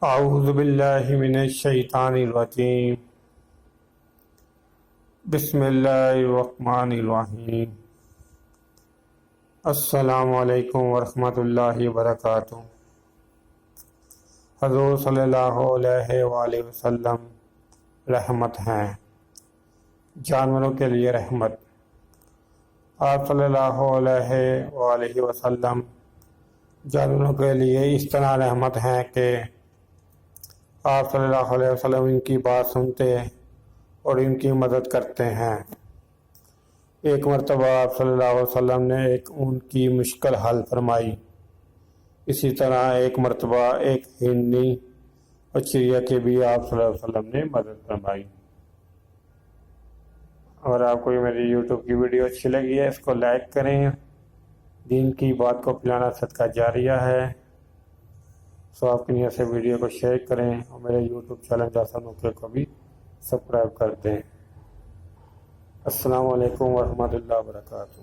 اعوذ باللہ من الشیطان الرجیم بسم اللہ الرحمن الرحیم السلام علیکم ورحمۃ اللہ وبرکاتہ۔ حضور صلی اللہ علیہ وآلہ وسلم رحمت ہیں، جانوروں کے لیے رحمت۔ آپ صلی اللہ علیہ وآلہ وسلم جانوروں کے لیے اس طرح رحمت ہیں کہ آپ صلی اللہ علیہ وسلم ان کی بات سنتے اور ان کی مدد کرتے ہیں۔ ایک مرتبہ آپ صلی اللہ علیہ وسلم نے ایک اونٹ کی مشکل حل فرمائی۔ اسی طرح ایک مرتبہ ایک ہرنی اور چڑیا کی بھی آپ صلی اللہ علیہ وسلم نے مدد فرمائی۔ اگر آپ کو میری یوٹیوب کی ویڈیو اچھی لگی ہے، اس کو لائک کریں۔ دین کی بات کو پھیلانا صدقہ جاریہ ہے، سو آپ کی نیت سے ویڈیو کو شیئر کریں اور میرے یوٹیوب چینل جاسر نوکے کو بھی سبسکرائب کر دیں۔ السلام علیکم ورحمۃ اللہ وبرکاتہ۔